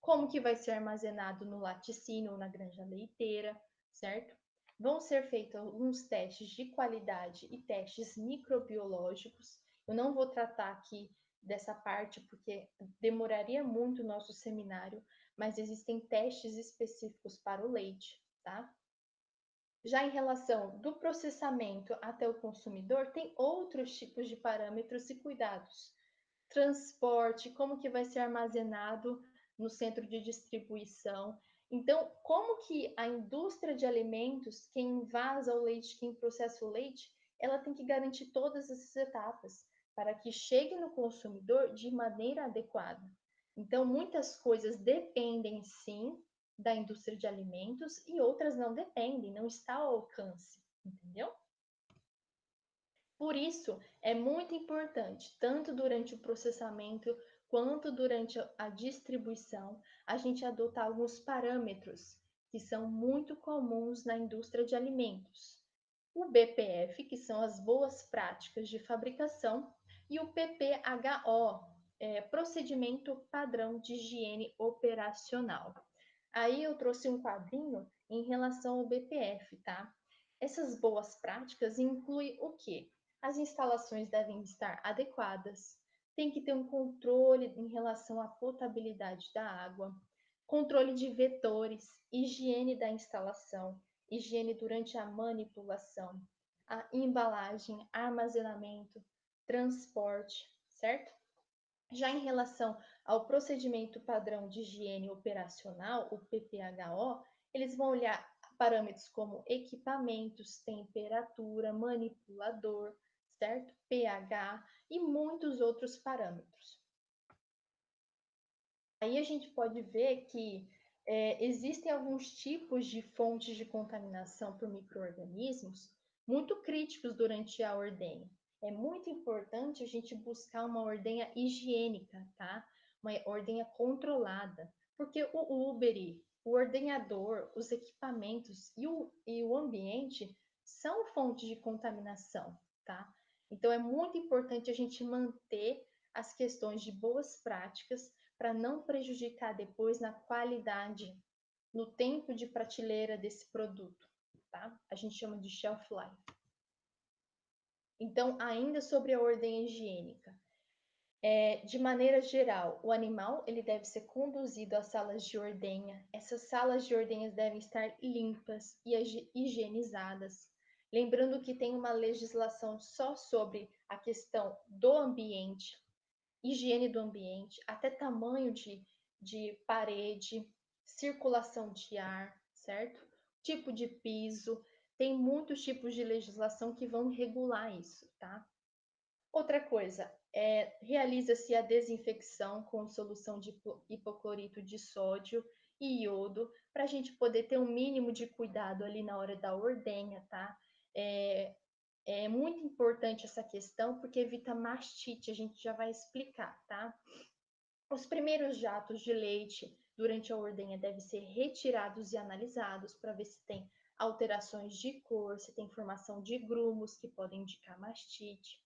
como que vai ser armazenado no laticínio ou na granja leiteira, certo? Vão ser feitos alguns testes de qualidade e testes microbiológicos. Eu não vou tratar aqui dessa parte porque demoraria muito o nosso seminário, mas existem testes específicos para o leite, tá? Já em relação do processamento até o consumidor, tem outros tipos de parâmetros e cuidados. Transporte, como que vai ser armazenado no centro de distribuição. Então, como que a indústria de alimentos, quem invasa o leite, quem processa o leite, ela tem que garantir todas essas etapas para que chegue no consumidor de maneira adequada. Então, muitas coisas dependem sim da indústria de alimentos e outras não dependem, não está ao alcance, entendeu? Por isso, é muito importante, tanto durante o processamento quanto durante a distribuição, a gente adotar alguns parâmetros que são muito comuns na indústria de alimentos. O BPF, que são as boas práticas de fabricação, e o PPHO, Procedimento Padrão de Higiene Operacional. Aí eu trouxe um quadrinho em relação ao BPF, tá? Essas boas práticas incluem o quê? As instalações devem estar adequadas, tem que ter um controle em relação à potabilidade da água, controle de vetores, higiene da instalação, higiene durante a manipulação, a embalagem, armazenamento, transporte, certo? Já em relação ao procedimento padrão de higiene operacional, o PPHO, eles vão olhar parâmetros como equipamentos, temperatura, manipulador, certo? pH e muitos outros parâmetros. Aí a gente pode ver que existem alguns tipos de fontes de contaminação por micro-organismos muito críticos durante a ordenha. É muito importante a gente buscar uma ordenha higiênica, tá? Uma ordenha controlada, porque o úbere, o ordenhador, os equipamentos e o ambiente são fontes de contaminação, tá? Então é muito importante a gente manter as questões de boas práticas para não prejudicar depois na qualidade, no tempo de prateleira desse produto, tá? A gente chama de shelf life. Então, ainda sobre a ordem higiênica, de maneira geral, o animal ele deve ser conduzido às salas de ordenha. Essas salas de ordenhas devem estar limpas e higienizadas. Lembrando que tem uma legislação só sobre a questão do ambiente, higiene do ambiente, até tamanho de parede, circulação de ar, certo? Tipo de piso, tem muitos tipos de legislação que vão regular isso, tá? Outra coisa, realiza-se a desinfecção com solução de hipoclorito de sódio e iodo, para a gente poder ter um mínimo de cuidado ali na hora da ordenha, tá? É, é muito importante essa questão porque evita mastite, a gente já vai explicar, tá? Os primeiros jatos de leite durante a ordenha devem ser retirados e analisados para ver se tem alterações de cor, se tem formação de grumos que podem indicar mastite.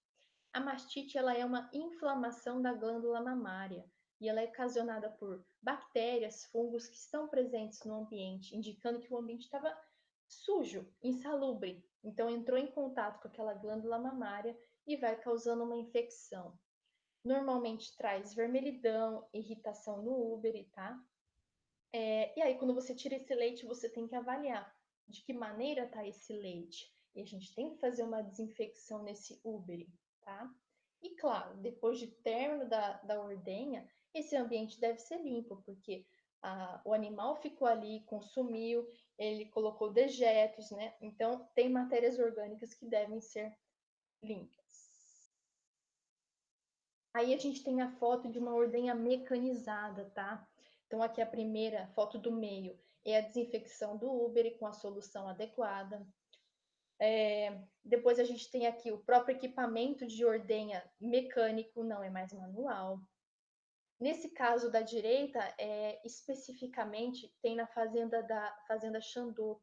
A mastite ela é uma inflamação da glândula mamária e ela é ocasionada por bactérias, fungos que estão presentes no ambiente, indicando que o ambiente estava sujo, insalubre. Então entrou em contato com aquela glândula mamária e vai causando uma infecção. Normalmente traz vermelhidão, irritação no úbere, tá? E aí, quando você tira esse leite, você tem que avaliar de que maneira está esse leite. E a gente tem que fazer uma desinfecção nesse úbere, tá? E claro, depois de término da ordenha, esse ambiente deve ser limpo, porque o animal ficou ali, consumiu, ele colocou dejetos, né? Então, tem matérias orgânicas que devem ser limpas. Aí a gente tem a foto de uma ordenha mecanizada, tá? Então aqui a primeira foto do meio é a desinfecção do úbere com a solução adequada. Depois a gente tem aqui o próprio equipamento de ordenha mecânico, não é mais manual. Nesse caso da direita, especificamente tem na fazenda Xandô.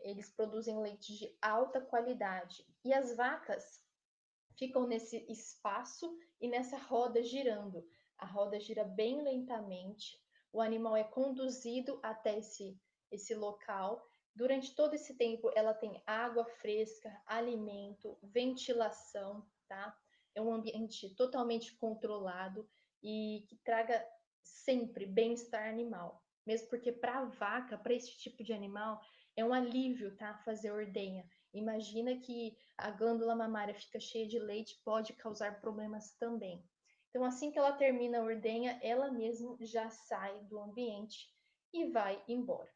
Eles produzem leite de alta qualidade e as vacas ficam nesse espaço e nessa roda girando. A roda gira bem lentamente, o animal é conduzido até esse local. Durante todo esse tempo, ela tem água fresca, alimento, ventilação, tá? É um ambiente totalmente controlado e que traga sempre bem-estar animal. Mesmo porque para a vaca, para esse tipo de animal, é um alívio, tá? Fazer ordenha. Imagina que a glândula mamária fica cheia de leite, pode causar problemas também. Então, assim que ela termina a ordenha, ela mesma já sai do ambiente e vai embora.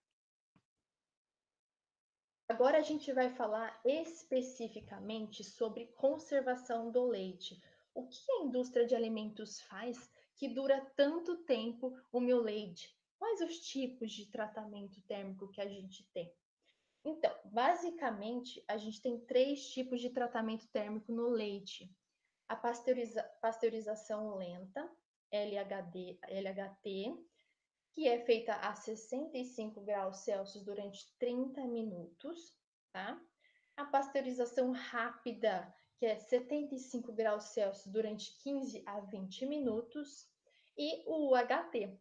Agora a gente vai falar especificamente sobre conservação do leite. O que a indústria de alimentos faz que dura tanto tempo o meu leite? Quais os tipos de tratamento térmico que a gente tem? Então, basicamente, a gente tem três tipos de tratamento térmico no leite. A pasteurização lenta, LHT, que é feita a 65 graus Celsius durante 30 minutos, tá? A pasteurização rápida, que é 75 graus Celsius durante 15 a 20 minutos, e o UHT,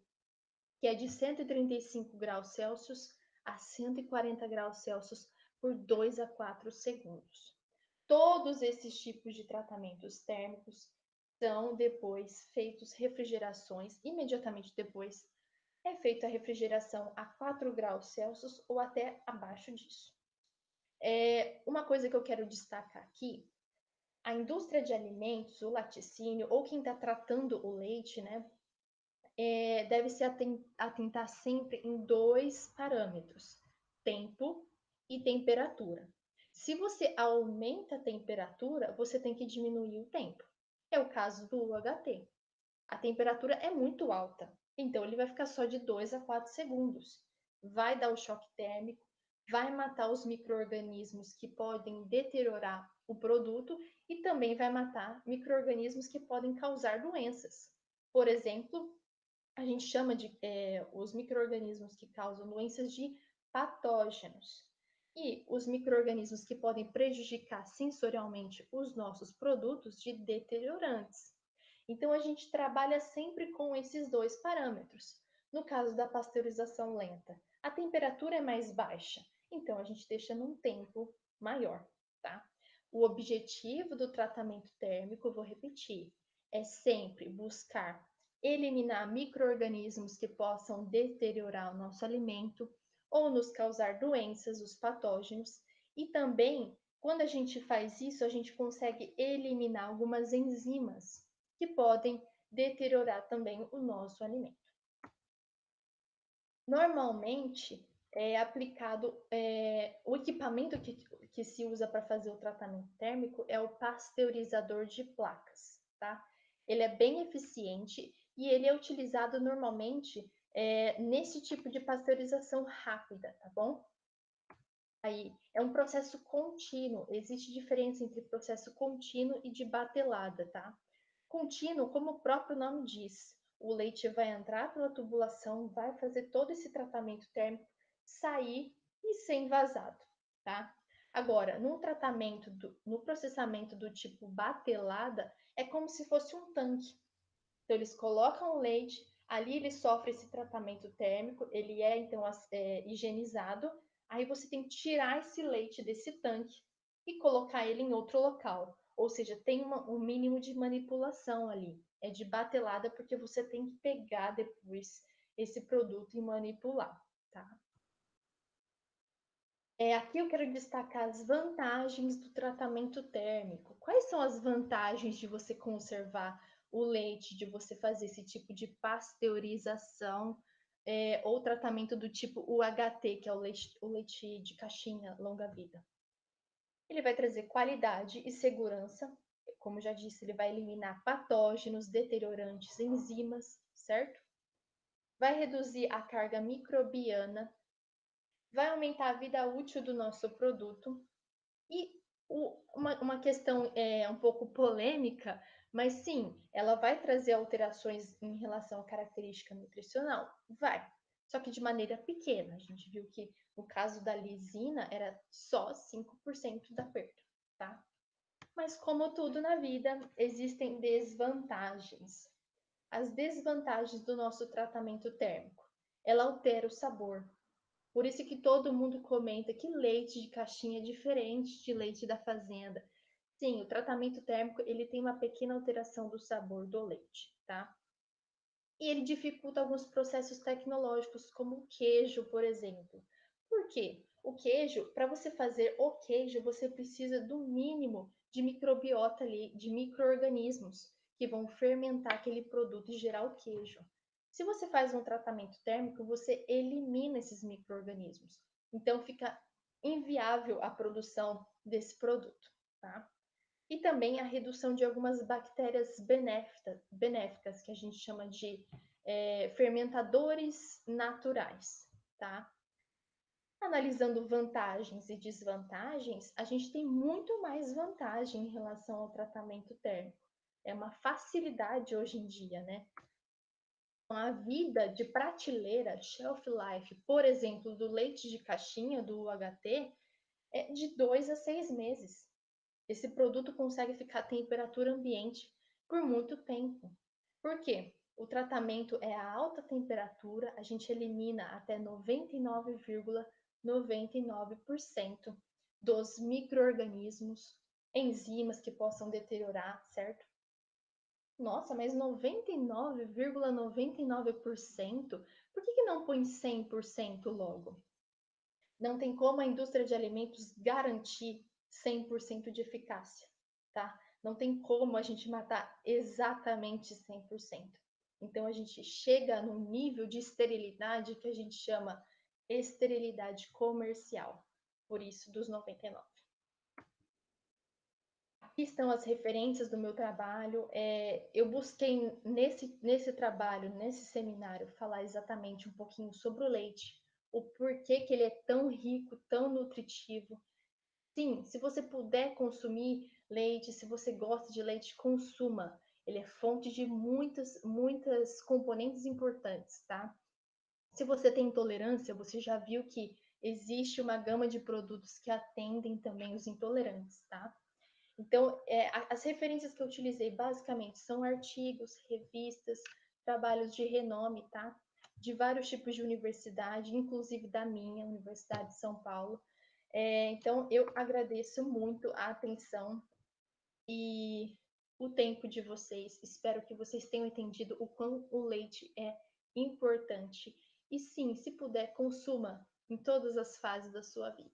que é de 135 graus Celsius a 140 graus Celsius por 2 a 4 segundos. Todos esses tipos de tratamentos térmicos são depois feitos refrigerações, imediatamente depois é feita a refrigeração a 4 graus Celsius ou até abaixo disso. Uma coisa que eu quero destacar aqui, a indústria de alimentos, o laticínio, ou quem está tratando o leite, né, deve se atentar sempre em dois parâmetros: tempo e temperatura. Se você aumenta a temperatura, você tem que diminuir o tempo. É o caso do UHT. A temperatura é muito alta, então ele vai ficar só de 2 a 4 segundos. Vai dar o choque térmico, vai matar os micro-organismos que podem deteriorar o produto e também vai matar micro-organismos que podem causar doenças. Por exemplo, a gente chama os micro-organismos que causam doenças de patógenos. E os micro-organismos que podem prejudicar sensorialmente os nossos produtos de deteriorantes. Então, a gente trabalha sempre com esses dois parâmetros. No caso da pasteurização lenta, a temperatura é mais baixa, então a gente deixa num tempo maior, tá? O objetivo do tratamento térmico, vou repetir, é sempre buscar eliminar micro-organismos que possam deteriorar o nosso alimento ou nos causar doenças, os patógenos, e também, quando a gente faz isso, a gente consegue eliminar algumas enzimas que podem deteriorar também o nosso alimento. Normalmente, é aplicado o equipamento que se usa para fazer o tratamento térmico é o pasteurizador de placas, tá? Ele é bem eficiente e ele é utilizado normalmente nesse tipo de pasteurização rápida, tá bom? Aí, é um processo contínuo, existe diferença entre processo contínuo e de batelada, tá? Contínuo, como o próprio nome diz, o leite vai entrar pela tubulação, vai fazer todo esse tratamento térmico, sair e ser envasado, tá? Agora, no processamento do tipo batelada, é como se fosse um tanque. Então, eles colocam o leite, ali ele sofre esse tratamento térmico, ele é então higienizado, aí você tem que tirar esse leite desse tanque e colocar ele em outro local. Ou seja, tem um mínimo de manipulação ali. É de batelada porque você tem que pegar depois esse produto e manipular, tá? Aqui eu quero destacar as vantagens do tratamento térmico. Quais são as vantagens de você conservar o leite, de você fazer esse tipo de pasteurização ou tratamento do tipo UHT, que é o leite de caixinha longa-vida? Ele vai trazer qualidade e segurança. Como já disse, ele vai eliminar patógenos, deteriorantes, enzimas, certo? Vai reduzir a carga microbiana, vai aumentar a vida útil do nosso produto. E uma questão um pouco polêmica, mas sim, ela vai trazer alterações em relação à característica nutricional? Vai. Só que de maneira pequena. A gente viu que no caso da lisina era só 5% da perda, tá? Mas como tudo na vida, existem desvantagens. As desvantagens do nosso tratamento térmico. Ela altera o sabor, por isso que todo mundo comenta que leite de caixinha é diferente de leite da fazenda. Sim, o tratamento térmico ele tem uma pequena alteração do sabor do leite, tá? E ele dificulta alguns processos tecnológicos, como o queijo, por exemplo. Por quê? O queijo, para você fazer o queijo, você precisa do mínimo de microbiota ali, de micro-organismos que vão fermentar aquele produto e gerar o queijo. Se você faz um tratamento térmico, você elimina esses micro-organismos. Então fica inviável a produção desse produto, tá? E também a redução de algumas bactérias benéficas que a gente chama de fermentadores naturais, tá? Analisando vantagens e desvantagens, a gente tem muito mais vantagem em relação ao tratamento térmico. É uma facilidade hoje em dia, né? A vida de prateleira, shelf life, por exemplo, do leite de caixinha, do UHT, é de 2 a 6 meses. Esse produto consegue ficar à temperatura ambiente por muito tempo. Por quê? O tratamento é a alta temperatura, a gente elimina até 99,99% dos micro-organismos, enzimas que possam deteriorar, certo? Nossa, mas 99,99%? Por que não põe 100% logo? Não tem como a indústria de alimentos garantir 100% de eficácia, tá? Não tem como a gente matar exatamente 100%. Então a gente chega no nível de esterilidade que a gente chama esterilidade comercial. Por isso dos 99. Aqui estão as referências do meu trabalho. Eu busquei nesse trabalho, nesse seminário, falar exatamente um pouquinho sobre o leite, o porquê que ele é tão rico, tão nutritivo. Sim, se você puder consumir leite, se você gosta de leite, consuma. Ele é fonte de muitas componentes importantes, tá? Se você tem intolerância, você já viu que existe uma gama de produtos que atendem também os intolerantes, tá? Então, as referências que eu utilizei basicamente são artigos, revistas, trabalhos de renome, tá? De vários tipos de universidade, inclusive da minha, Universidade de São Paulo. Então, eu agradeço muito a atenção e o tempo de vocês. Espero que vocês tenham entendido o quão o leite é importante. E sim, se puder, consuma em todas as fases da sua vida.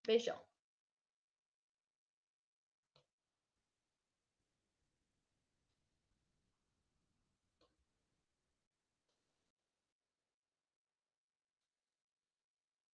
Beijão!